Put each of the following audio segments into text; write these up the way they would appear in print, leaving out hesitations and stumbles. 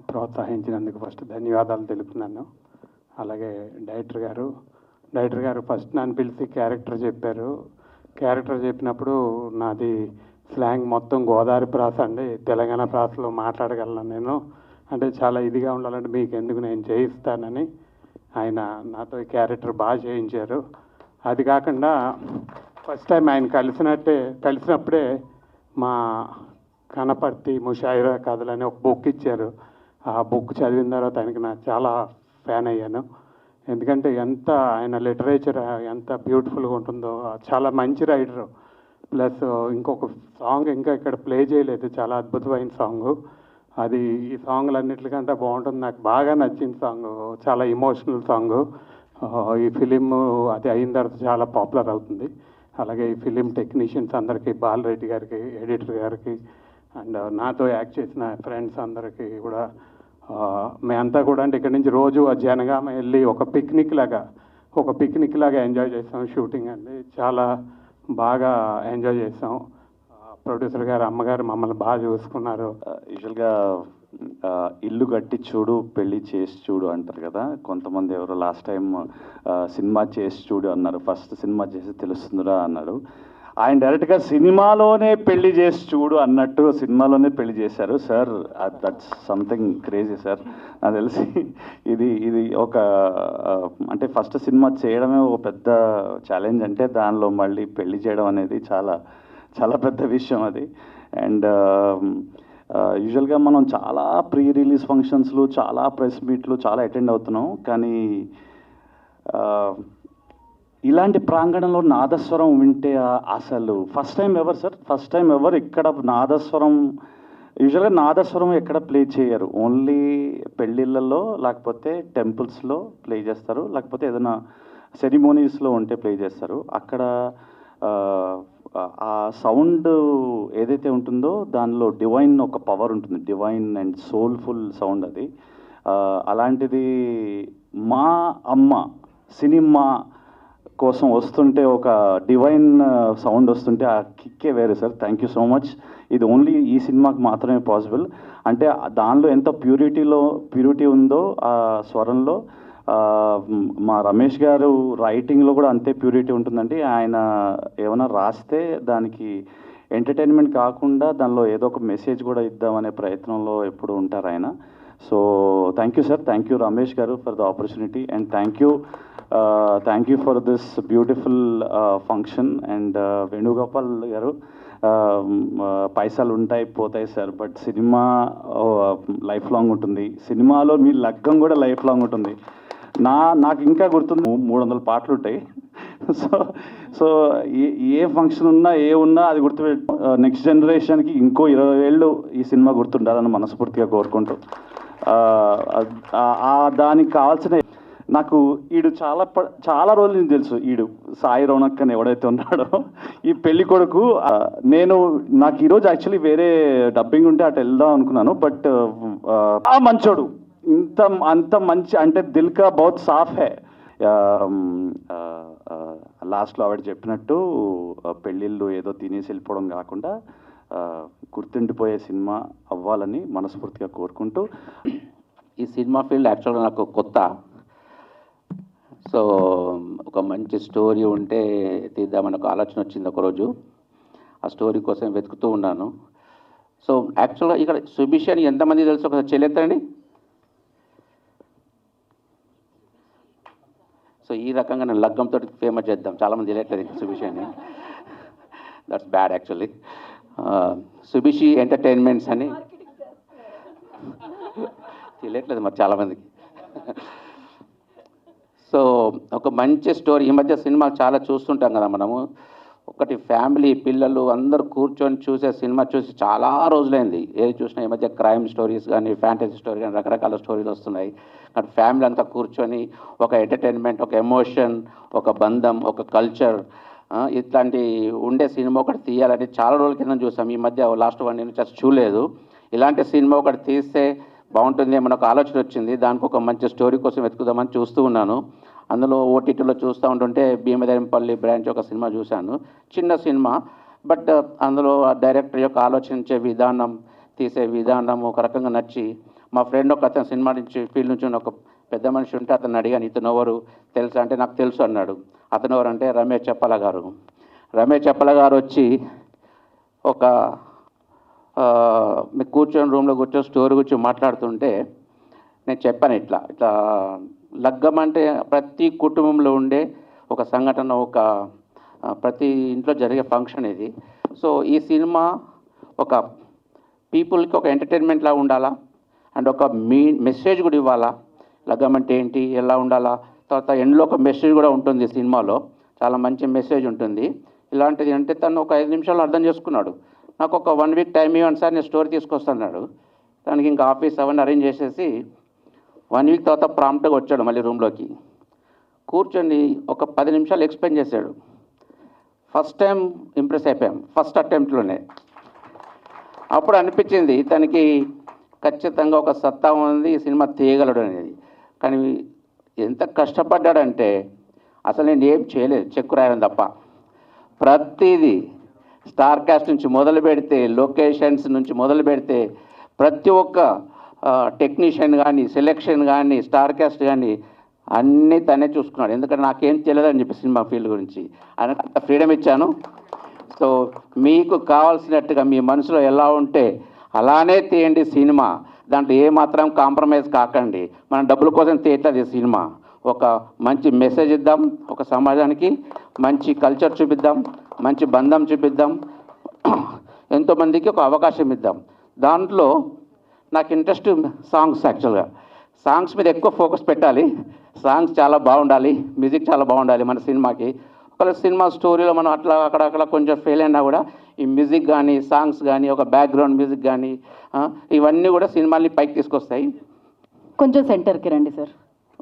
ప్రోత్సహించినందుకు first ధన్యవాదాలు తెలుపుతున్నాను. అలాగే డైరెక్టర్ గారు ఫస్ట్ నన్ను పిలిచి క్యారెక్టర్ చెప్పారు. క్యారెక్టర్ చెప్పినప్పుడు నాది స్లాంగ్ మొత్తం గోదావరి ప్రాస అండి, తెలంగాణ ప్రాసలో మాట్లాడగలను నేను, అంటే చాలా ఇదిగా ఉండాలంటే మీకు ఎందుకు నేను చేయిస్తానని ఆయన నాతో ఈ క్యారెక్టర్ బాగా చేయించారు. అది కాకుండా ఫస్ట్ టైం ఆయన కలిసినప్పుడే మా కనపర్తి ముషాయిరా కథలని ఒక బుక్ ఇచ్చారు. ఆ బుక్ చదివిన తర్వాత ఆయనకి నాకు చాలా ఫ్యాన్ అయ్యాను. ఎందుకంటే ఎంత ఆయన లిటరేచర్ ఎంత బ్యూటిఫుల్గా ఉంటుందో, చాలా మంచి రైటరు. ప్లస్ ఇంకొక సాంగ్ ఇంకా ఇక్కడ ప్లే చేయలేదు, చాలా అద్భుతమైన సాంగు అది. ఈ సాంగ్లన్నిటికంటే బాగుంటుంది, నాకు బాగా నచ్చిన సాంగ్, చాలా ఇమోషనల్ సాంగు. ఈ ఫిలిం అది అయిన తర్వాత చాలా పాపులర్ అవుతుంది. అలాగే ఈ ఫిలిం టెక్నీషియన్స్ అందరికీ, బాలరెడ్డి గారికి, ఎడిటర్ గారికి, అండ్ నాతో యాక్ట్ చేసిన ఫ్రెండ్స్ అందరికీ కూడా, మేమంతా కూడా అంటే ఇక్కడి నుంచి రోజు జనగామ వెళ్ళి ఒక పిక్నిక్ లాగా ఎంజాయ్ చేసాం షూటింగ్ అండి. చాలా బాగా ఎంజాయ్ చేసాం. ప్రొడ్యూసర్ గారు, అమ్మగారు మమ్మల్ని బాగా చూసుకున్నారు. యూజువల్గా ఇల్లు కట్టి చూడు పెళ్ళి చేసి చూడు అంటారు కదా, కొంతమంది ఎవరో లాస్ట్ టైం సినిమా చేసి చూడు అన్నారు, ఫస్ట్ సినిమా చేసి తెలుస్తుందిరా అన్నాడు. ఆయన డైరెక్ట్గా సినిమాలోనే పెళ్లి చేసి చూడు అన్నట్టు సినిమాలోనే పెళ్లి చేశారు sir. That's something crazy sir. నాకు తెలిసి ఇది ఒక అంటే ఫస్ట్ సినిమా చేయడమే ఒక పెద్ద ఛాలెంజ్, అంటే దానిలో మళ్ళీ పెళ్లి చేయడం అనేది చాలా చాలా పెద్ద విషయం అది. అండ్ యూజువల్గా మనం చాలా ప్రీ రిలీజ్ ఫంక్షన్స్లు, చాలా ప్రెస్ మీట్లు చాలా అటెండ్ అవుతున్నాం, కానీ ఇలాంటి ప్రాంగణంలో నాదస్వరం వింటే అసలు ఫస్ట్ టైం ఎవర్ ఇక్కడ నాదస్వరం, యూజువల్గా నాదస్వరం ఎక్కడ ప్లే చేయరు, ఓన్లీ పెళ్ళిళ్ళల్లో లేకపోతే టెంపుల్స్లో ప్లే చేస్తారు, లేకపోతే ఏదైనా సెరిమోనీస్లో ఉంటే ప్లే చేస్తారు. అక్కడ ఆ సౌండ్ ఏదైతే ఉంటుందో దానిలో డివైన్ ఒక పవర్ ఉంటుంది, డివైన్ అండ్ సోల్ఫుల్ సౌండ్ అది. అలాంటిది మా అమ్మ సినిమా కోసం వస్తుంటే, ఒక డివైన్ సౌండ్ వస్తుంటే ఆ కిక్కే వేరే sir. Thank you so much. ఇది ఓన్లీ ఈ సినిమాకి మాత్రమే పాసిబుల్. అంటే దానిలో ఎంత ప్యూరిటీ ఉందో ఆ స్వరంలో, మా రమేష్ గారు రైటింగ్లో కూడా అంతే ప్యూరిటీ ఉంటుందండి. ఆయన ఏమైనా రాస్తే దానికి ఎంటర్టైన్మెంట్ కాకుండా దానిలో ఏదో ఒక మెసేజ్ కూడా ఇద్దామనే ప్రయత్నంలో ఎప్పుడు ఉంటారు ఆయన. So thank you sir, thank you Ramesh గారు for the opportunity, and thank you for this beautiful function. And Venugopal గారు, పైసలు ఉంటాయి పోతాయి సార్, బట్ సినిమా లైఫ్ లాంగ్ ఉంటుంది. సినిమాలో మీ లగ్గం కూడా లైఫ్ లాంగ్ ఉంటుంది. నాకు ఇంకా గుర్తుంది, 300 పాటలు ఉంటాయి. సో ఏ ఫంక్షన్ ఉన్నా అది గుర్తుపెట్టు, నెక్స్ట్ జనరేషన్కి ఇంకో 20 ఏళ్ళు ఈ సినిమా గుర్తుండాలని మనస్ఫూర్తిగా కోరుకుంటూ, దానికి కావాల్సిన నాకు ఈడు చాలా రోజులు నుంచి తెలుసు. ఈడు సాయి రౌనక్ అని ఎవడైతే ఉన్నాడో ఈ పెళ్లి కొడుకు, నాకు ఈరోజు యాక్చువల్లీ వేరే డబ్బింగ్ ఉంటే అటు వెళ్దాం అనుకున్నాను, బట్ ఆ మంచోడు, అంత మంచి, అంటే దిల్ కా బహుత్ సాఫ్ హై. లాస్ట్లో ఆవిడ చెప్పినట్టు పెళ్ళిళ్ళు ఏదో తినేసి వెళ్ళిపోవడం కాకుండా గుర్తుండిపోయే సినిమా అవ్వాలని మనస్ఫూర్తిగా కోరుకుంటూ, ఈ సినిమా ఫీల్డ్ యాక్చువల్గా నాకు కొత్త. సో ఒక మంచి స్టోరీ ఉంటే తీద్దామని ఒక ఆలోచన వచ్చింది ఒకరోజు. ఆ స్టోరీ కోసం వెతుకుతూ ఉన్నాను. సో యాక్చువల్గా ఇక్కడ సుభిష్ అని ఎంతమంది తెలుసు ఒకసారి చెల్లెత్తండి. సో ఈ రకంగా నేను లగ్గంతో ఫేమస్ చేద్దాం, చాలామంది తెలియట్లేదు సుభిష్ అని. That's bad actually. Subhishi entertainments అని తెలియట్లేదు మరి చాలామందికి. సో ఒక మంచి స్టోరీ, ఈ మధ్య సినిమాలు చాలా చూస్తుంటాం కదా మనము. ఒకటి ఫ్యామిలీ పిల్లలు అందరూ కూర్చొని చూసే సినిమా చూసి చాలా రోజులైంది. ఏది చూసినా ఈ మధ్య క్రైమ్ స్టోరీస్ కానీ, ఫ్యాంటసీ స్టోరీ కానీ, రకరకాల స్టోరీలు వస్తున్నాయి. కానీ ఫ్యామిలీ అంతా కూర్చొని ఒక ఎంటర్టైన్మెంట్, ఒక ఎమోషన్, ఒక బంధం, ఒక కల్చర్, ఇట్లాంటి ఉండే సినిమా ఒకటి తీయాలని చాలా రోజుల కింద చూసాం. ఈ మధ్య లాస్ట్ 1 year నుంచి అసలు చూడలేదు. ఇలాంటి సినిమా ఒకటి తీస్తే బాగుంటుంది ఏమన్నా ఒక ఆలోచన వచ్చింది. దానికి ఒక మంచి స్టోరీ కోసం వెతుకుదామని చూస్తూ ఉన్నాను. అందులో ఓటీటీలో చూస్తూ ఉంటుంటే భీమదేవంపల్లి బ్రాంచ్ ఒక సినిమా చూశాను. చిన్న సినిమా, బట్ అందులో డైరెక్టర్ యొక్క ఆలోచించే విధానం, తీసే విధానం ఒక రకంగా నచ్చి మా ఫ్రెండ్ ఒక అతను సినిమా నుంచి ఫీల్డ్ నుంచి ఉన్న ఒక పెద్ద మనిషి ఉంటే అతను అడిగాను, ఇతను ఎవరు తెలుసా అంటే నాకు తెలుసు అన్నాడు. అతను ఎవరు అంటే రమేష్ చెప్పల గారు. రమేష్ చెప్పల గారు వచ్చి ఒక మీకు కూర్చొని రూమ్లో కూర్చొని స్టోరీ గురించి మాట్లాడుతుంటే నేను చెప్పాను, ఇట్లా ఇట్లా లగ్గం అంటే ప్రతి కుటుంబంలో ఉండే ఒక సంఘటన, ఒక ప్రతి ఇంట్లో జరిగే ఫంక్షన్ ఇది. సో ఈ సినిమా ఒక పీపుల్కి ఒక ఎంటర్టైన్మెంట్ లాగా ఉండాలా అండ్ ఒక మెసేజ్ కూడా ఇవ్వాలా, లగ్గం అంటే ఏంటి, ఎలా ఉండాలా. తర్వాత ఎండ్లో ఒక మెసేజ్ కూడా ఉంటుంది సినిమాలో, చాలా మంచి మెసేజ్ ఉంటుంది. ఇలాంటిది అంటే తను ఒక 5 నిమిషాలు అర్థం చేసుకున్నాడు. నాకు ఒక 1 వీక్ టైం ఇవ్వండి సార్, నేను స్టోరీ తీసుకొస్తున్నాడు. దానికి ఇంకా ఆఫీస్ అవన్నీ అరేంజ్ చేసేసి 1 వీక్ తర్వాత ప్రాంప్ట్గా వచ్చాడు మళ్ళీ రూమ్లోకి. కూర్చొని ఒక 10 నిమిషాలు ఎక్స్ప్లెయిన్ చేశాడు. ఫస్ట్ టైం ఇంప్రెస్ అయిపోయాం, ఫస్ట్ అటెంప్ట్లోనే. అప్పుడు అనిపించింది తనకి ఖచ్చితంగా ఒక సత్తా ఉంది, ఈ సినిమా తీయగలడు అనేది. కానీ ఎంత కష్టపడ్డాడంటే అసలు నేను ఏం చేయలేదు, చెక్కు రాయడం తప్ప. ప్రతిదీ స్టార్ కాస్ట్ నుంచి మొదలు పెడితే, లొకేషన్స్ నుంచి మొదలు పెడితే, ప్రతి ఒక్క టెక్నీషియన్ కానీ, సెలెక్షన్ కానీ, స్టార్ కాస్ట్ కానీ అన్నీ తనే చూసుకున్నాడు. ఎందుకంటే నాకేం తెలియదని చెప్పి సినిమా ఫీల్డ్ గురించి ఆయనకు అంత ఫ్రీడమ్ ఇచ్చాను. సో మీకు కావాల్సినట్టుగా మీ మనసులో ఎలా ఉంటే అలానే తీయండి సినిమా. దాంట్లో ఏమాత్రం కాంప్రమైజ్ కాకండి. మనం డబ్బుల కోసం తీయట్లేదు ఈ సినిమా. ఒక మంచి మెసేజ్ ఇద్దాం, ఒక సమాజానికి మంచి కల్చర్ చూపిద్దాం, మంచి బంధం చూపిద్దాం, ఎంతోమందికి ఒక అవకాశం ఇద్దాం. దాంట్లో నాకు ఇంట్రెస్ట్ సాంగ్స్. యాక్చువల్గా సాంగ్స్ మీద ఎక్కువ ఫోకస్ పెట్టాలి. సాంగ్స్ చాలా బాగుండాలి, మ్యూజిక్ చాలా బాగుండాలి మన సినిమాకి. ఒకవేళ సినిమా స్టోరీలో మనం అట్లా అక్కడ కొంచెం ఫెయిల్ అయినా కూడా ఈ మ్యూజిక్ కానీ, సాంగ్స్ కానీ, ఒక బ్యాక్గ్రౌండ్ మ్యూజిక్ కానీ ఇవన్నీ కూడా సినిమాని పైకి తీసుకొస్తాయి. కొంచెం సెంటర్కి రండి సార్.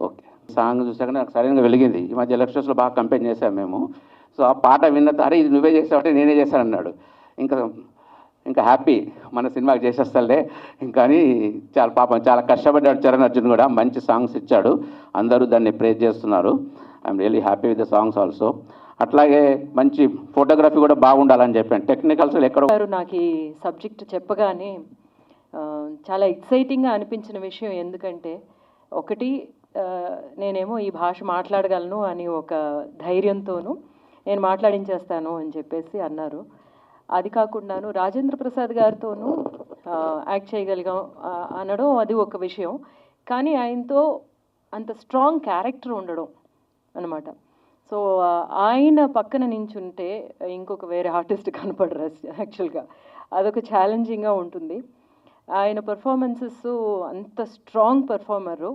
ఓకే, సాంగ్ చూసాక నాకు సరైనగా వెలిగింది. ఈ మధ్య ఎలక్షన్స్లో బాగా కంపెయిన్ చేశాము మేము. సో ఆ పాట విన్న అరే ఇది నువ్వే చేసావంటే నేనే చేశాను అన్నాడు. ఇంకా హ్యాపీ, మన సినిమాకి చేసేస్తాలే కానీ. చాలా పాపం చాలా కష్టపడ్డాడు చరణ్ అర్జున్ కూడా, మంచి సాంగ్స్ ఇచ్చాడు, అందరూ దాన్ని ప్రేజ్ చేస్తున్నారు. I'm really happy with the songs also. అట్లాగే మంచి ఫోటోగ్రఫీ కూడా బాగుండాలని చెప్పాను. టెక్నికల్స్ ఎక్కడ నాకు ఈ సబ్జెక్ట్ చెప్పగానే చాలా ఎక్సైటింగ్గా అనిపించిన విషయం. ఎందుకంటే ఒకటి, నేనేమో ఈ భాష మాట్లాడగలను అని ఒక ధైర్యంతోనూ నేను మాట్లాడించేస్తాను అని చెప్పేసి అన్నారు. అది కాకుండాను రాజేంద్ర ప్రసాద్ గారితోనూ యాక్ట్ చేయగలిగాం అనడం అది ఒక విషయం. కానీ ఆయనతో అంత స్ట్రాంగ్ క్యారెక్టర్ ఉండడం అనమాట. సో ఆయన పక్కన నించుంటే ఇంకొక వేరే ఆర్టిస్ట్ కనపడరు యాక్చువల్గా. అదొక ఛాలెంజింగ్గా ఉంటుంది. ఆయన పర్ఫార్మెన్సెస్ అంత స్ట్రాంగ్ పర్ఫార్మరు.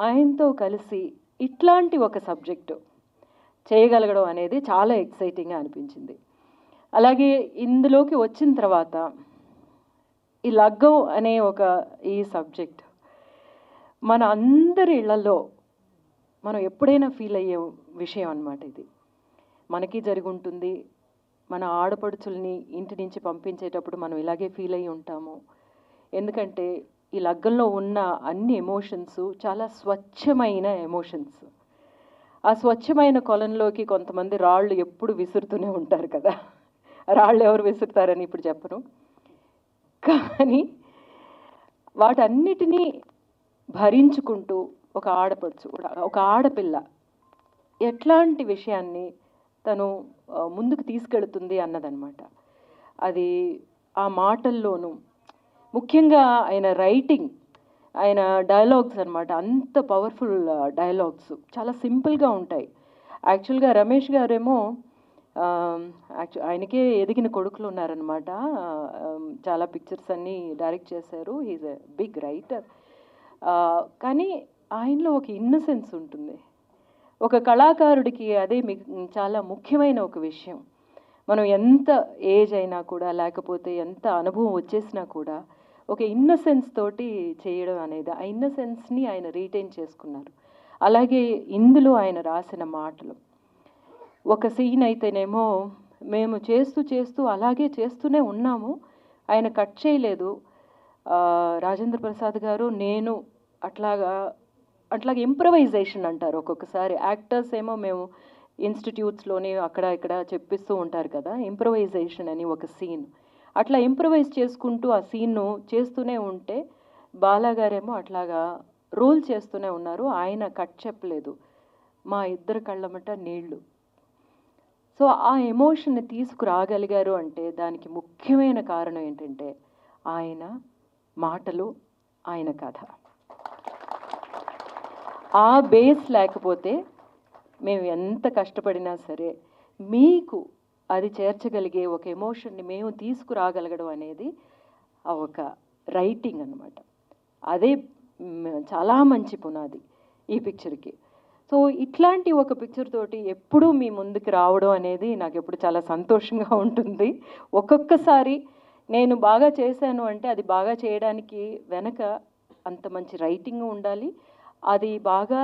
ఆయనతో కలిసి ఇట్లాంటి ఒక సబ్జెక్టు చేయగలగడం అనేది చాలా ఎక్సైటింగ్గా అనిపించింది. అలాగే ఇందులోకి వచ్చిన తర్వాత ఈ లగ్గం అనే ఈ సబ్జెక్ట్ మన అందరి ఇళ్లలో మనం ఎప్పుడైనా ఫీల్ అయ్యే విషయం అన్నమాట. ఇది మనకి జరిగి ఉంటుంది. మన ఆడపడుచుల్ని ఇంటి నుంచి పంపించేటప్పుడు మనం ఇలాగే ఫీల్ అయ్యి ఉంటాము. ఎందుకంటే ఈ లగ్గంలో ఉన్న అన్ని ఎమోషన్స్ చాలా స్వచ్ఛమైన ఎమోషన్స్. ఆ స్వచ్ఛమైన కొలంలోకి కొంతమంది రాళ్ళు ఎప్పుడు విసురుతూనే ఉంటారు కదా. రాళ్ళు ఎవరు విసురుతారని ఇప్పుడు చెప్పను. కానీ వాటన్నిటినీ భరించుకుంటూ ఒక ఆడపడుచు, ఒక ఆడపిల్ల ఎట్లాంటి విషయాన్ని తను ముందుకు తీసుకెళ్తుంది అన్నదన్నమాట. అది ఆ మాటల్లోనూ, ముఖ్యంగా ఆయన రైటింగ్, ఆయన డైలాగ్స్ అన్నమాట. అంత పవర్ఫుల్ డైలాగ్స్, చాలా సింపుల్గా ఉంటాయి. యాక్చువల్గా రమేష్ గారేమో ఆయనకే ఎదిగిన కొడుకులు ఉన్నారనమాట. చాలా పిక్చర్స్ అన్నీ డైరెక్ట్ చేశారు. He's a big writer. కానీ ఆయనలో ఒక ఇన్నసెన్స్ ఉంటుంది. ఒక కళాకారుడికి అదే చాలా ముఖ్యమైన ఒక విషయం. మనం ఎంత ఏజ్ అయినా కూడా, లేకపోతే ఎంత అనుభవం వచ్చేసినా కూడా ఒక ఇన్నసెన్స్ తోటి చేయడం అనేది, ఆ ఇన్నసెన్స్ని ఆయన రీటైన్ చేసుకున్నారు. అలాగే ఇందులో ఆయన రాసిన మాటలు, ఒక సీన్ అయితేనేమో మేము చేస్తూ అలాగే చేస్తూనే ఉన్నాము, ఆయన కట్ చేయలేదు. రాజేంద్ర ప్రసాద్ గారు నేను అట్లాగే ఇంప్రవైజేషన్ అంటారు ఒక్కొక్కసారి. యాక్టర్స్ ఏమో మేము ఇన్స్టిట్యూట్స్లోని అక్కడ ఇక్కడ చెప్పిస్తూ ఉంటారు కదా, ఇంప్రవైజేషన్ అని ఒక సీన్. అట్లా ఇంప్రవైజ్ చేసుకుంటూ ఆ సీన్ను చేస్తూనే ఉంటే బాలా గారేమో అట్లాగా రోల్ చేస్తూనే ఉన్నారు. ఆయన కట్ చెప్పలేదు. మా ఇద్దరు కళ్ళమట నీళ్లు. సో ఆ ఎమోషన్ని తీసుకురాగలిగారు అంటే దానికి ముఖ్యమైన కారణం ఏంటంటే ఆయన మాటలు, ఆయన కథ. ఆ బేస్ లేకపోతే మేము ఎంత కష్టపడినా సరే మీకు అది చేర్చగలిగే ఒక ఎమోషన్ని మేము తీసుకురాగలగడం అనేది ఒక రైటింగ్ అన్నమాట. అదే చాలా మంచి పునాది ఈ పిక్చర్కి. సో ఇట్లాంటి ఒక పిక్చర్ తోటి ఎప్పుడూ మీ ముందుకు రావడం అనేది నాకు ఎప్పుడు చాలా సంతోషంగా ఉంటుంది. ఒక్కొక్కసారి నేను బాగా చేశాను అంటే అది బాగా చేయడానికి వెనక అంత మంచి రైటింగ్ ఉండాలి, అది బాగా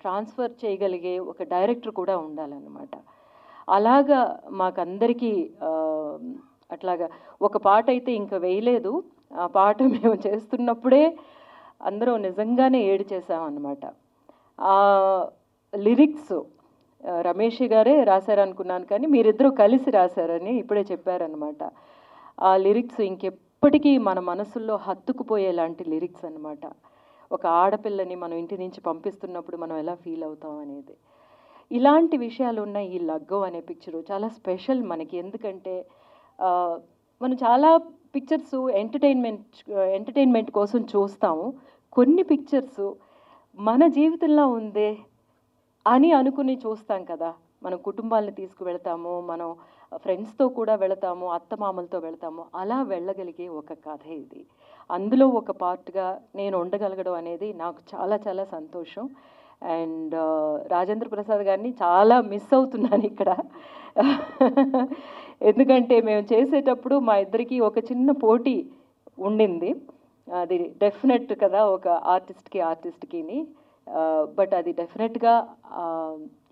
ట్రాన్స్ఫర్ చేయగలిగే ఒక డైరెక్టర్ కూడా ఉండాలన్నమాట. అలాగా మాకందరికీ అట్లాగా ఒక పాట అయితే ఇంకా వేయలేదు. ఆ పాట మేము చేస్తున్నప్పుడే అందరూ నిజంగానే ఏడ్చేసామన్నమాట. లిరిక్స్ రమేష్ గారే రాశారనుకున్నాను, కానీ మీరిద్దరూ కలిసి రాశారని ఇప్పుడే చెప్పారనమాట. ఆ లిరిక్స్ ఇంకెప్పటికీ మన మనసుల్లో హత్తుకుపోయేలాంటి లిరిక్స్ అన్నమాట. ఒక ఆడపిల్లని మనం ఇంటి నుంచి పంపిస్తున్నప్పుడు మనం ఎలా ఫీల్ అవుతాం అనేది. ఇలాంటి విషయాలు ఉన్న ఈ లగ్గం అనే పిక్చరు చాలా స్పెషల్ మనకి. ఎందుకంటే మనం చాలా పిక్చర్స్ ఎంటర్టైన్మెంట్ కోసం చూస్తాము. కొన్ని పిక్చర్స్ మన జీవితంలో ఉందే అని అనుకుని చూస్తాం కదా. మనం కుటుంబాలను తీసుకువెళ్తాము, మనం ఫ్రెండ్స్తో కూడా వెళతాము, అత్తమామలతో వెళతాము. అలా వెళ్ళగలిగే ఒక కథ ఇది. అందులో ఒక పార్ట్గా నేను ఉండగలగడం అనేది నాకు చాలా చాలా సంతోషం. అండ్ రాజేంద్ర ప్రసాద్ గారిని చాలా మిస్ అవుతున్నాను ఇక్కడ. ఎందుకంటే మేము చేసేటప్పుడు మా ఇద్దరికి ఒక చిన్న పోటీ ఉండింది. అది డెఫినెట్ కదా, ఒక ఆర్టిస్ట్కిని. బట్ అది డెఫినెట్గా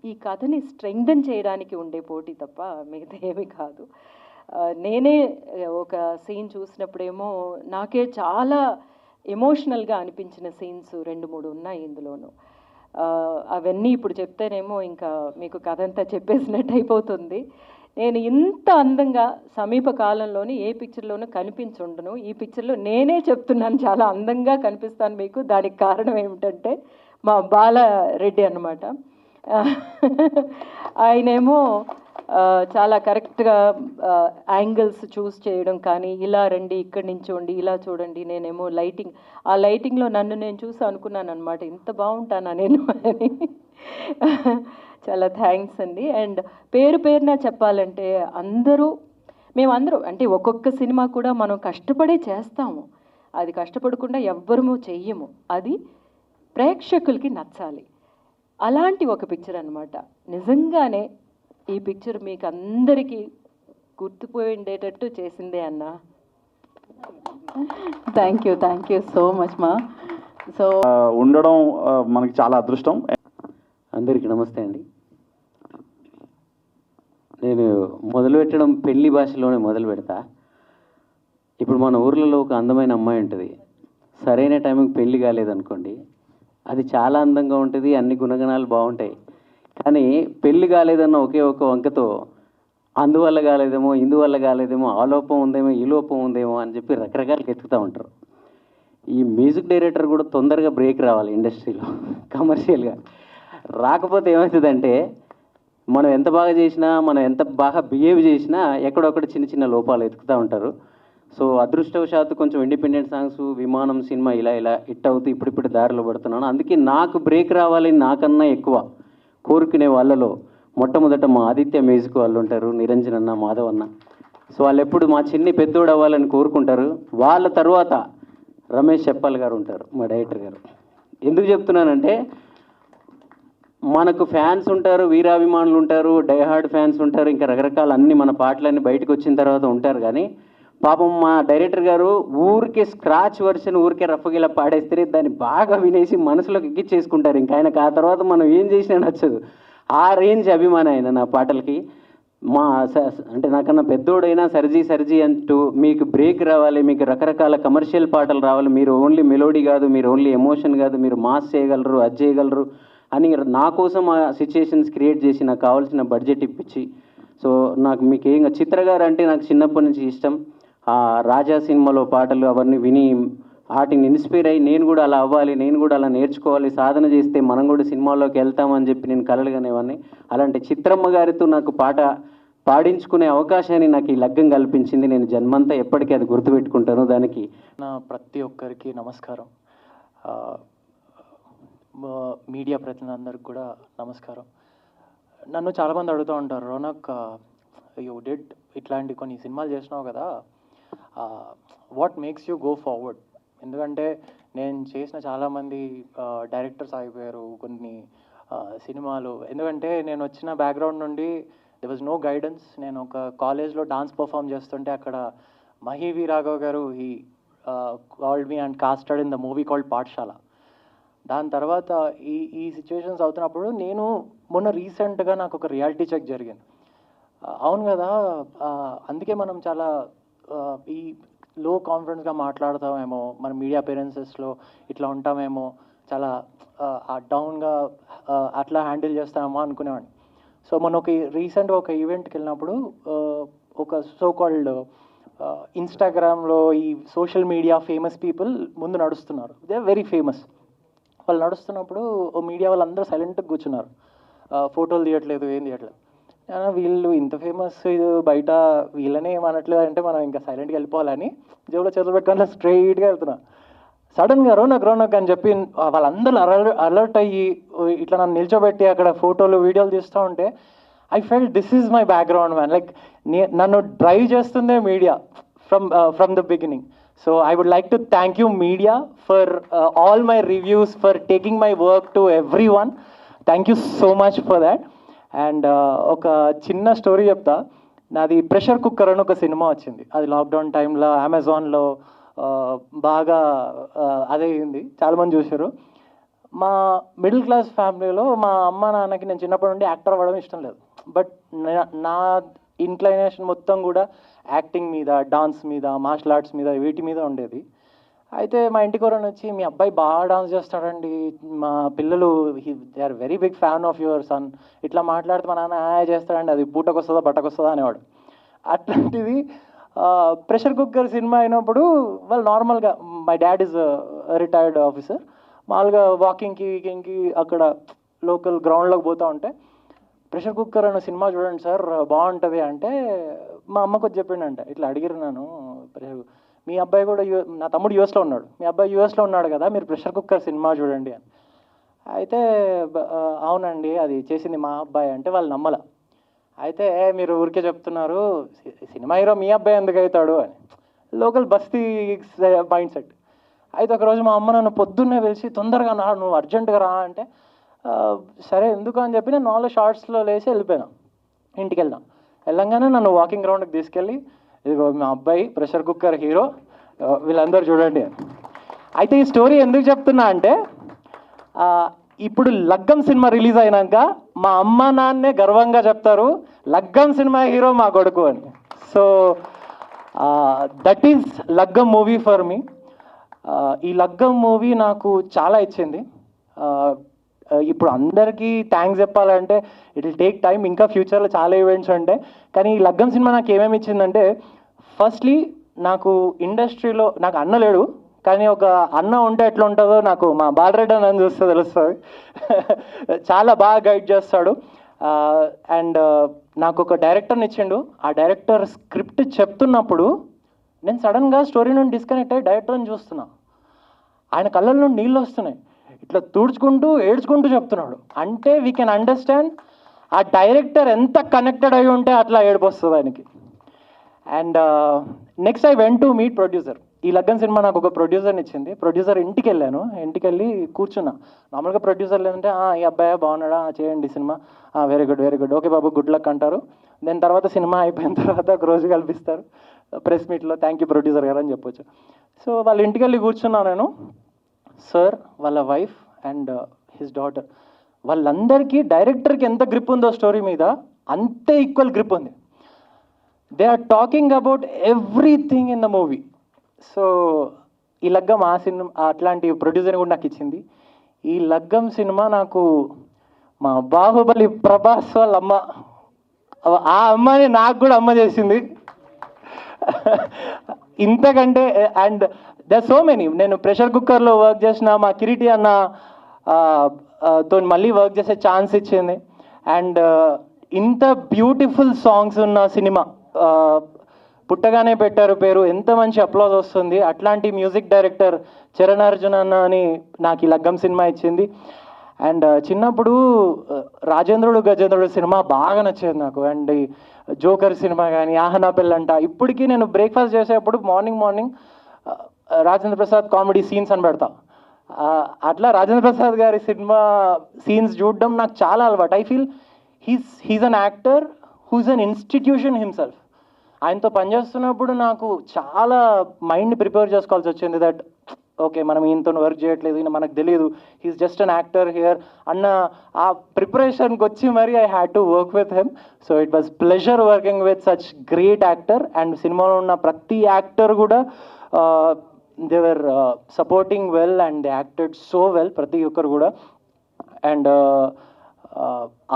ఈ కథని స్ట్రెంగ్థన్ చేయడానికి ఉండే పోటీ తప్ప మిగతా ఏమీ కాదు. నేనే ఒక సీన్ చూసినప్పుడేమో నాకే చాలా ఎమోషనల్గా అనిపించిన సీన్స్ 2-3 ఉన్నాయి ఇందులోనూ. అవన్నీ ఇప్పుడు చెప్తేనేమో ఇంకా మీకు కథ అంతా చెప్పేసినట్టు అయిపోతుంది. నేను ఇంత అందంగా సమీప కాలంలోని ఏ పిక్చర్లోనూ కనిపించుండను. ఈ పిక్చర్లో నేనే చెప్తున్నాను చాలా అందంగా కనిపిస్తాను మీకు. దానికి కారణం ఏమిటంటే మా బాలారెడ్డి అన్నమాట. ఆయనేమో చాలా కరెక్ట్గా యాంగిల్స్ చూస్ చేయడం కానీ, ఇలా రండి, ఇక్కడి నుంచోండి, ఇలా చూడండి. నేనేమో ఆ లైటింగ్లో నన్ను నేను చూసి అనుకున్నాను అనమాట, ఇంత బాగుంటానా నేను అని. చాలా థ్యాంక్స్ అండి. అండ్ పేరున చెప్పాలంటే మేమందరూ అంటే ఒక్కొక్క సినిమా కూడా మనం కష్టపడే చేస్తాము. అది కష్టపడకుండా ఎవ్వరము చెయ్యము. అది ప్రేక్షకులకి నచ్చాలి. అలాంటి ఒక పిక్చర్ అన్నమాట. నిజంగానే ఈ పిక్చర్ మీకు అందరికీ గుర్తుపోయి ఉండేటట్టు చేసిందే అన్న. థ్యాంక్ యూ సో మచ్ మా. సో ఉండడం మనకి చాలా అదృష్టం. అందరికీ నమస్తే అండి. నేను మొదలు పెట్టడం పెళ్లి భాషలోనే మొదలు పెడతా. ఇప్పుడు మన ఊర్లలో ఒక అందమైన అమ్మాయి ఉంటుంది, సరైన టైంకి పెళ్లి కాలేదనుకోండి, అది చాలా అందంగా ఉంటుంది, అన్ని గుణగణాలు బాగుంటాయి. కానీ పెళ్లి కాలేదన్న ఒకే ఒక వంకతో అందువల్ల కాలేదేమో, ఇందువల్ల కాలేదేమో, ఆ లోపం ఉందేమో, ఈ లోపం ఉందేమో అని చెప్పి రకరకాలుగా ఎత్తుకుతూ ఉంటారు. ఈ మ్యూజిక్ డైరెక్టర్ కూడా తొందరగా బ్రేక్ రావాలి ఇండస్ట్రీలో కమర్షియల్గా. రాకపోతే ఏమవుతుందంటే మనం ఎంత బాగా చేసినా, మనం ఎంత బాగా బిహేవ్ చేసినా ఎక్కడొక్కడ చిన్న చిన్న లోపాలు ఎత్తుకుతూ ఉంటారు. సో అదృష్టవశాత్తు కొంచెం ఇండిపెండెంట్ సాంగ్స్, విమానం సినిమా ఇలా హిట్ అవుతూ ఇప్పుడిప్పుడు దారిలో పడుతున్నాను. అందుకే నాకు బ్రేక్ రావాలని నాకన్నా ఎక్కువ కోరుకునే వాళ్ళలో మొట్టమొదట మా ఆదిత్య మ్యూజిక్ వాళ్ళు ఉంటారు, నిరంజన్ అన్న, మాధవ్ అన్న. సో వాళ్ళు ఎప్పుడు మా చిన్ని పెద్దోడు అవ్వాలని కోరుకుంటారు. వాళ్ళ తర్వాత రమేష్ చెప్పాల్ గారు ఉంటారు, మా డైరెక్టర్ గారు. ఎందుకు చెప్తున్నానంటే మనకు ఫ్యాన్స్ ఉంటారు, వీరాభిమానులు ఉంటారు, డైహార్డ్ ఫ్యాన్స్ ఉంటారు, ఇంకా రకరకాల అన్ని మన పాటలన్నీ బయటకు వచ్చిన తర్వాత ఉంటారు. కానీ పాపం మా డైరెక్టర్ గారు ఊరికే స్క్రాచ్ వర్షన్ ఊరికే రఫగిలా పాడేస్తే దాన్ని బాగా వినేసి మనసులోకి ఎక్కిచ్చేసుకుంటారు. ఇంకా ఆయనకు ఆ తర్వాత మనం ఏం చేసినా నచ్చదు. ఆ రేంజ్ అభిమానం ఆయన నా పాటలకి. అంటే నాకన్నా పెద్దోడైనా సర్జీ అంటూ మీకు బ్రేక్ రావాలి, మీకు రకరకాల కమర్షియల్ పాటలు రావాలి, మీరు ఓన్లీ మెలోడీ కాదు, మీరు ఓన్లీ ఎమోషన్ కాదు, మీరు మాస్ చేయగలరు, అది చేయగలరు అని నా కోసం ఆ సిచ్యుయేషన్స్ క్రియేట్ చేసి నాకు కావాల్సిన బడ్జెట్ ఇప్పించి. సో నాకు మీకు చిత్ర గారు అంటే నాకు చిన్నప్పటి నుంచి ఇష్టం. ఆ రాజా సినిమాలో పాటలు అవన్నీ విని వాటిని ఇన్స్పైర్ అయ్యి నేను కూడా అలా అవ్వాలి, నేను కూడా అలా నేర్చుకోవాలి, సాధన చేస్తే మనం కూడా సినిమాల్లోకి వెళ్తామని చెప్పి నేను కలలుగానేవాడిని. అలాంటి చిత్రమ్మ గారితో నాకు పాట పాడించుకునే అవకాశాన్ని నాకు ఈ లగ్గం కల్పించింది. నేను జన్మంతా ఎప్పటికీ అది గుర్తుపెట్టుకుంటాను. దానికి నా ప్రతి ఒక్కరికి నమస్కారం. మీడియా ప్రతినిధులందరికీ కూడా నమస్కారం. నన్ను చాలామంది అడుగుతూ ఉంటారు, రోనక్ యూ డిడ్ ఇట్లాంటి కొన్ని సినిమాలు చేసినావు కదా, what makes you go forward? ఎందుకంటే నేను చేసిన చాలామంది డైరెక్టర్స్ అయిపోయారు కొన్ని సినిమాలు. ఎందుకంటే నేను వచ్చిన బ్యాక్గ్రౌండ్ నుండి దెర్ వాజ్ నో గైడెన్స్. నేను ఒక కాలేజ్లో డాన్స్ పర్ఫామ్ చేస్తుంటే అక్కడ Mahi Raghav garu he called me and casted in the movie called Pathashala. దాని తర్వాత ఈ సిచ్యువేషన్స్ అవుతున్నప్పుడు నేను మొన్న రీసెంట్గా నాకు ఒక రియాలిటీ చెక్ జరిగింది. అవును కదా, అందుకే మనం చాలా ఈ లో కాన్ఫిడెన్స్గా మాట్లాడతామేమో, మన మీడియా అపియరెన్సెస్లో ఇట్లా ఉంటామేమో, చాలా డౌన్గా అట్లా హ్యాండిల్ చేస్తామేమో అనుకునేవాడిని. సో మొన్న రీసెంట్గా ఒక ఈవెంట్కి వెళ్ళినప్పుడు ఒక సో కాల్డ్ ఇన్స్టాగ్రామ్లో ఈ సోషల్ మీడియా ఫేమస్ పీపుల్ ముందు నడుస్తున్నారు. They are very famous. వాళ్ళు నడుస్తున్నప్పుడు ఓ మీడియా వాళ్ళందరూ సైలెంట్గా కూర్చున్నారు, ఫోటోలు తీయట్లేదు, ఏం తీయట్లేదు. వీళ్ళు ఇంత ఫేమస్, ఇది బయట వీళ్ళనే ఏమనట్లేదు అంటే మనం ఇంకా సైలెంట్గా వెళ్ళిపోవాలని జేబులో చేతులు పెట్టుకొని స్ట్రైట్గా వెళ్తున్నా. సడన్గా రోనక్ అని చెప్పి వాళ్ళందరూ అలర్ట్ అయ్యి ఇట్లా నన్ను నిల్చోబెట్టి అక్కడ ఫోటోలు వీడియోలు తీస్తూ ఉంటే I felt this is my background man. Like నన్ను డ్రైవ్ చేస్తుందే media from the beginning. So I would like to thank you media for all my reviews, for taking my work to everyone. Thank you so much for that. And ఒక చిన్న story చెప్తా. నాది pressure cooker అని ఒక cinema వచ్చింది. అది lockdown టైంలో అమెజాన్లో బాగా అదే అయింది, చాలామంది చూశారు. మా మిడిల్ క్లాస్ ఫ్యామిలీలో మా అమ్మ నాన్నకి నేను చిన్నప్పటి నుండి యాక్టర్ అవ్వడం ఇష్టం లేదు. బట్ నా ఇంక్లైనేషన్ మొత్తం కూడా యాక్టింగ్ మీద, డాన్స్ మీద, మార్షల్ ఆర్ట్స్ మీద, వీటి మీద ఉండేది. అయితే మా ఇంటికి ఎవరైనా వచ్చి మీ అబ్బాయి బాగా డాన్స్ చేస్తాడండి, మా పిల్లలు they are very big fan of your son, ఇట్లా మాట్లాడితే మా నాన్న చేస్తాడండి, అది పూటకొస్తుందా బట్టకొస్తుందా అనేవాడు. అట్లాంటిది ప్రెషర్ కుక్కర్ సినిమా అయినప్పుడు వాళ్ళు నార్మల్గా my dad is retired officer, మామూలుగా వాకింగ్కి అక్కడ లోకల్ గ్రౌండ్లోకి పోతూ ఉంటే ప్రెషర్ కుక్కర్ అన్న సినిమా చూడండి సార్ బాగుంటుంది అంటే మా అమ్మకు వచ్చి చెప్పిండంట, ఇట్లా అడిగారు నన్ను, మీ అబ్బాయి కూడా నా తమ్ముడు యూఎస్లో ఉన్నాడు, మీ అబ్బాయి యూఎస్లో ఉన్నాడు కదా, మీరు ప్రెషర్ కుక్కర్ సినిమా చూడండి అని. అయితే అవునండి అది చేసింది మా అబ్బాయి అంటే వాళ్ళు నమ్మల. అయితే మీరు ఊరికే చెప్తున్నారు, సినిమా హీరో మీ అబ్బాయి ఎందుకు అవుతాడు అని, లోకల్ బస్తీ మైండ్ సెట్. అయితే ఒకరోజు మా అమ్మ నన్ను పొద్దున్నే పిలిచి తొందరగా నువ్వు అర్జెంటుగా రా అంటే సరే ఎందుకు అని చెప్పి నేను 4 షార్ట్స్లో లేచి వెళ్ళిపోయాను. ఇంటికి వెళ్ళంగానే నన్ను వాకింగ్ గ్రౌండ్కి తీసుకెళ్ళి ఇదిగో మా అబ్బాయి ప్రెషర్ కుక్కర్ హీరో, వీళ్ళందరూ చూడండి అని. అయితే ఈ స్టోరీ ఎందుకు చెప్తున్నా అంటే ఇప్పుడు లగ్గం సినిమా రిలీజ్ అయినాక మా అమ్మ నాన్నే గర్వంగా చెప్తారు లగ్గం సినిమా హీరో మా కొడుకు అని. సో దట్ ఈజ్ లగ్గం మూవీ ఫర్ మీ. ఈ లగ్గం మూవీ నాకు చాలా ఇచ్చింది. ఇప్పుడు అందరికీ థ్యాంక్స్ చెప్పాలంటే ఇట్ విల్ టేక్ టైం, ఇంకా ఫ్యూచర్లో చాలా ఈవెంట్స్ ఉంటాయి. కానీ ఈ లగ్గం సినిమా నాకు ఏమేమి ఇచ్చిందంటే, ఫస్ట్లీ నాకు ఇండస్ట్రీలో నాకు అన్న లేడు, కానీ ఒక అన్న ఉంటే ఎట్లా ఉంటుందో నాకు మా బాలరెడ్డి అన్న చూస్తే తెలుస్తుంది. చాలా బాగా గైడ్ చేస్తాడు. అండ్ నాకు ఒక డైరెక్టర్ని ఇచ్చిండు. ఆ డైరెక్టర్ స్క్రిప్ట్ చెప్తున్నప్పుడు నేను సడన్గా స్టోరీ నుండి డిస్కనెక్ట్ అయ్యి డైరెక్టర్ని చూస్తున్నా. ఆయన కళ్ళ నుండి నీళ్ళు వస్తున్నాయి, ఇట్లా తుడుచుకుంటూ ఏడ్చుకుంటూ చెప్తున్నాడు. అంటే వీ కెన్ అండర్స్టాండ్ ఆ డైరెక్టర్ ఎంత కనెక్టెడ్ అయి ఉంటే అట్లా ఏడుపు వస్తుంది ఆయనకి. And next I went to meet producer. ఈ లగ్గం సినిమా నాకు ఒక ప్రొడ్యూసర్ని ఇచ్చింది. ప్రొడ్యూసర్ ఇంటికి వెళ్ళాను, ఇంటికి వెళ్ళి కూర్చున్నా. నార్మల్గా ప్రొడ్యూసర్ లేదంటే ఈ అబ్బాయి బాగున్నాడా, చేయండి సినిమా, వెరీ గుడ్, ఓకే బాబు గుడ్ లక్ అంటారు. దాని తర్వాత సినిమా అయిపోయిన తర్వాత ఒక రోజు కల్పిస్తారు ప్రెస్ మీట్లో, థ్యాంక్ యూ ప్రొడ్యూసర్ గారు అని చెప్పొచ్చు. సో వాళ్ళ ఇంటికి వెళ్ళి కూర్చున్నా నేను. సార్, వాళ్ళ వైఫ్ అండ్ హిస్ డాటర్, వాళ్ళందరికీ డైరెక్టర్కి ఎంత గ్రిప్ ఉందో స్టోరీ మీద అంతే ఈక్వల్ గ్రిప్ ఉంది. They are talking about everything in the movie. So ఈ లగ్గం ఆ సినిమా అట్లాంటి ప్రొడ్యూసర్ని కూడా నాకు ఇచ్చింది. ఈ లగ్గం సినిమా నాకు మా బాహుబలి ప్రభాస్ వాళ్ళ అమ్మ, ఆ అమ్మని నాకు కూడా అమ్మ చేసింది. ఇంతకంటే అండ్ దే సో మెనీ. నేను ప్రెషర్ కుక్కర్లో వర్క్ చేసిన మా కిరీటి అన్న తో మళ్ళీ వర్క్ చేసే ఛాన్స్ ఇచ్చింది. అండ్ ఇంత బ్యూటిఫుల్ సాంగ్స్ ఉన్న సినిమా పుట్టగానే పెట్టారు పేరు, ఎంత మంచి అప్లాజ్ వస్తుంది. అట్లాంటి మ్యూజిక్ డైరెక్టర్ చరణ్ అర్జున్ అన్న అని నాకు ఈ లగ్గం సినిమా ఇచ్చింది. అండ్ చిన్నప్పుడు రాజేంద్రుడు గజేంద్రుడు సినిమా బాగా నచ్చేది నాకు. అండ్ జోకర్ సినిమా కానీ, ఆహనా పెళ్ళంట, ఇప్పటికీ నేను బ్రేక్ఫాస్ట్ చేసేటప్పుడు morning Rajendra Prasad comedy scenes అని పెడతా. అట్లా రాజేంద్ర ప్రసాద్ గారి సినిమా సీన్స్ చూడడం నాకు చాలా అలవాటు. I feel he's an actor who's an institution himself. ఆయనతో పనిచేస్తున్నప్పుడు నాకు చాలా మైండ్ ప్రిపేర్ చేసుకోవాల్సి వచ్చింది. దట్ ఓకే, మనం ఈయనతో వర్క్ చేయట్లేదు, ఈయన మనకు తెలియదు, he's just an actor here అన్న ఆ ప్రిపరేషన్కి వచ్చి మరి I had to work with him. So it was pleasure working with such great actor. And సినిమాలో ఉన్న ప్రతి యాక్టర్ కూడా they were supporting well and they acted so well, ప్రతి ఒక్కరు కూడా. అండ్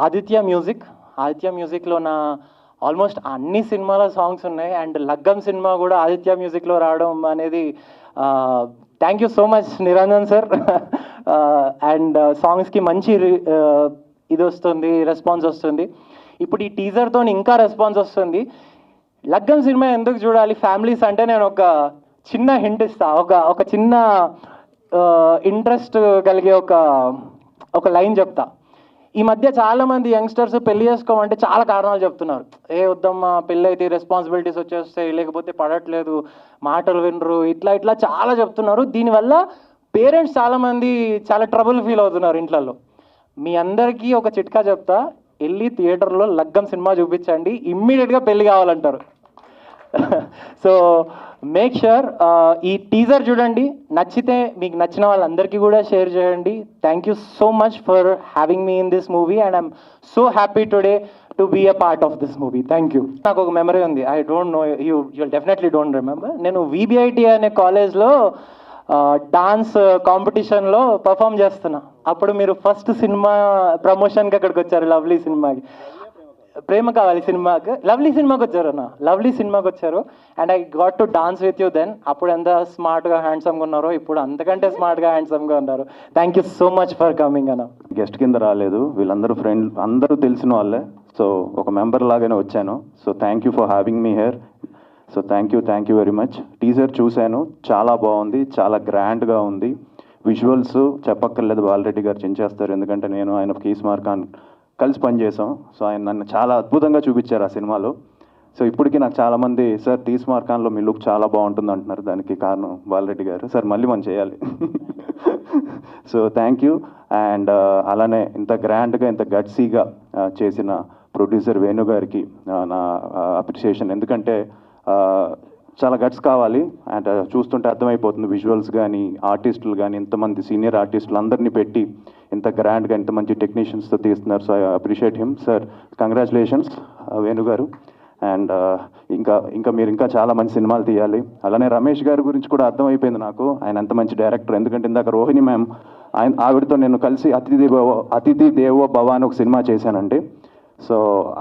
ఆదిత్య మ్యూజిక్లో నా ఆల్మోస్ట్ అన్ని సినిమాల సాంగ్స్ ఉన్నాయి. అండ్ లగ్గం సినిమా కూడా ఆదిత్య మ్యూజిక్లో రావడం అనేది thank you so much Niranjan sir. And సాంగ్స్కి మంచి ఇది వస్తుంది, రెస్పాన్స్ వస్తుంది. ఇప్పుడు ఈ టీజర్తో ఇంకా రెస్పాన్స్ వస్తుంది. లగ్గం సినిమా ఎందుకు చూడాలి ఫ్యామిలీస్ అంటే నేను ఒక చిన్న హింట్ ఇస్తా, ఒక చిన్న ఇంట్రెస్ట్ కలిగే ఒక లైన్ చెప్తా. ఈ మధ్య చాలామంది యంగ్స్టర్స్ పెళ్లి చేసుకోమంటే చాలా కారణాలు చెప్తున్నారు. వద్దమ్మా, పెళ్ళి అయితే రెస్పాన్సిబిలిటీస్ వచ్చేస్తాయి, లేకపోతే పడట్లేదు, మాటలు వినరు, ఇట్లా చాలా చెప్తున్నారు. దీనివల్ల పేరెంట్స్ చాలామంది చాలా ట్రబుల్ ఫీల్ అవుతున్నారు ఇంట్లలో. మీ అందరికీ ఒక చిట్కా చెప్తా, వెళ్ళి థియేటర్లో లగ్గం సినిమా చూపించండి, ఇమ్మీడియట్గా పెళ్ళి కావాలంటారు. సో మేక్ ష్యూర్ ఈ టీజర్ చూడండి, నచ్చితే మీకు నచ్చిన వాళ్ళందరికీ కూడా షేర్ చేయండి. Thank you so much for having me in this movie and I'm so happy today to be a part of this movie. Thank you. నాకు ఒక మెమరీ ఉంది, I don't know you definitely don't remember. నేను VBIT అనే కాలేజ్లో dance కాంపిటీషన్లో perform చేస్తున్నా. అప్పుడు మీరు ఫస్ట్ సినిమా ప్రమోషన్కి అక్కడికి వచ్చారు, లవ్లీ సినిమాకి, ప్రేమ కావాలి సినిమాకి, లవ్లీ సినిమాకి వచ్చారు అన్న, లవ్లీ సినిమాకి వచ్చారు. And I got to dance with you then. అప్పుడు ఎంత స్మార్ట్గా హ్యాండ్సమ్గా ఉన్నారో, ఇప్పుడు అంతకంటే స్మార్ట్గా హ్యాండ్సమ్గా ఉన్నారు. Thank you so much for coming అన్న. గెస్ట్ కింద రాలేదు, వీళ్ళందరూ ఫ్రెండ్, అందరూ తెలిసిన వాళ్ళే. సో ఒక మెంబర్ లాగానే వచ్చాను. So thank you for having me here. So thank you very much. Teaser చూశాను, చాలా బాగుంది, చాలా గ్రాండ్గా ఉంది. విజువల్స్ చెప్పక్కర్లేదు, బాలరెడ్డి గారు చించేస్తారు, ఎందుకంటే నేను ఆయన కీస్మార్ ఖాన్ కలిసి పనిచేసాం. సో ఆయన నన్ను చాలా అద్భుతంగా చూపించారు ఆ సినిమాలో. సో ఇప్పటికీ నాకు చాలామంది సార్ తీస్మార్ ఖాన్లో మీ లుక్ చాలా బాగుంటుంది అంటున్నారు, దానికి కారణం బాలరెడ్డి గారు. సార్ మళ్ళీ మనం చేయాలి. So thank you. అండ్ అలానే ఇంత గ్రాండ్గా ఇంత గట్సీగా చేసిన ప్రొడ్యూసర్ వేణు గారికి నా అప్రిషియేషన్. ఎందుకంటే చాలా గట్స్ కావాలి. అండ్ చూస్తుంటే అర్థమైపోతుంది, విజువల్స్ కానీ ఆర్టిస్టులు కానీ ఇంతమంది సీనియర్ ఆర్టిస్టులు అందరినీ పెట్టి ఇంత గ్రాండ్గా ఇంత మంచి టెక్నీషియన్స్తో తీస్తున్నారు. So I appreciate him. Sir congratulations Venu గారు. అండ్ ఇంకా మీరు ఇంకా చాలా మంచి సినిమాలు తీయాలి. అలానే రమేష్ గారి గురించి కూడా అర్థమైపోయింది నాకు, ఆయన ఎంత మంచి డైరెక్టర్. ఎందుకంటే ఇందాక రోహిణి మ్యామ్ ఆవిడతో నేను కలిసి అతిథి దేవో భవ అని ఒక సినిమా చేశానండి. సో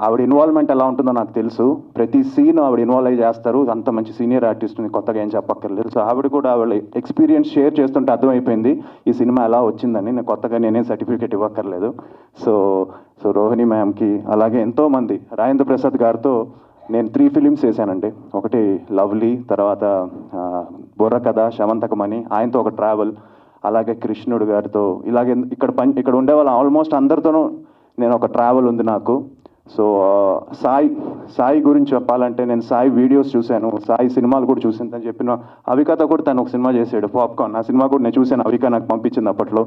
ఆవిడ ఇన్వాల్వ్మెంట్ ఎలా ఉంటుందో నాకు తెలుసు, ప్రతి సీన్ ఆవిడ ఇన్వాల్వ్ అయ్యి చేస్తారు. అంత మంచి సీనియర్ ఆర్టిస్ట్ని కొత్తగా ఏం చెప్పక్కర్లేదు. సో ఆవిడ కూడా ఆవిడ ఎక్స్పీరియన్స్ షేర్ చేస్తుంటే అర్థమైపోయింది ఈ సినిమా ఎలా వచ్చిందని. నేను కొత్తగా నేనేం సర్టిఫికేట్ ఇవ్వక్కర్లేదు. సో రోహిణి మ్యామ్కి, అలాగే ఎంతోమంది, రాజేంద్ర ప్రసాద్ గారితో నేను 3 ఫిలిమ్స్ చేశానండి. ఒకటి లవ్లీ, తర్వాత బుర్రకథ, శవంతకమని, ఆయనతో ఒక ట్రావెల్, అలాగే కృష్ణుడు గారితో, ఇలాగే ఇక్కడ ఉండేవాళ్ళం ఆల్మోస్ట్ అందరితోనూ నేను ఒక ట్రావెల్ ఉంది నాకు. సో సాయి గురించి చెప్పాలంటే నేను సాయి వీడియోస్ చూశాను, సాయి సినిమాలు కూడా చూసాను. తను చెప్పిన అవికతో కూడా తను ఒక సినిమా చేశాడు, పాప్కార్న్. ఆ సినిమా కూడా నేను చూశాను, అవిక నాకు పంపించింది అప్పట్లో.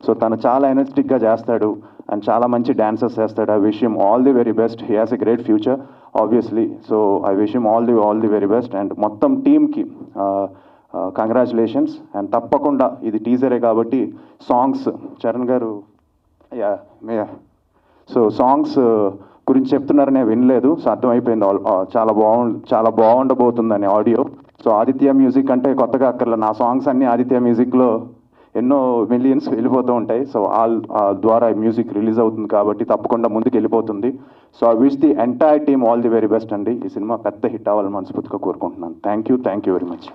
సో తను చాలా ఎనర్జెటిక్గా చేస్తాడు అండ్ చాలా మంచి డాన్సర్స్ చేస్తాడు. I wish him all the very best. He has a great future obviously. So I wish him all the very best. And మొత్తం టీమ్కి కంగ్రాచులేషన్స్. అండ్ తప్పకుండా ఇది టీజరే కాబట్టి సాంగ్స్ చరణ్ గారు సో సాంగ్స్ గురించి చెప్తున్నారని వినలేదు. సో అర్థమైపోయింది చాలా బాగుండబోతుందని ఆడియో. సో ఆదిత్య మ్యూజిక్ అంటే కొత్తగా అక్కర్లే, నా సాంగ్స్ అన్నీ ఆదిత్య మ్యూజిక్లో ఎన్నో మిలియన్స్ వెళ్ళిపోతూ ఉంటాయి. సో ద్వారా మ్యూజిక్ రిలీజ్ అవుతుంది కాబట్టి తప్పకుండా ముందుకు వెళ్ళిపోతుంది. So I wish the entire team all the very best అండి. ఈ సినిమా పెద్ద హిట్ అవ్వాలని మనస్ఫూర్తిగా కోరుకుంటున్నాను. Thank you very much.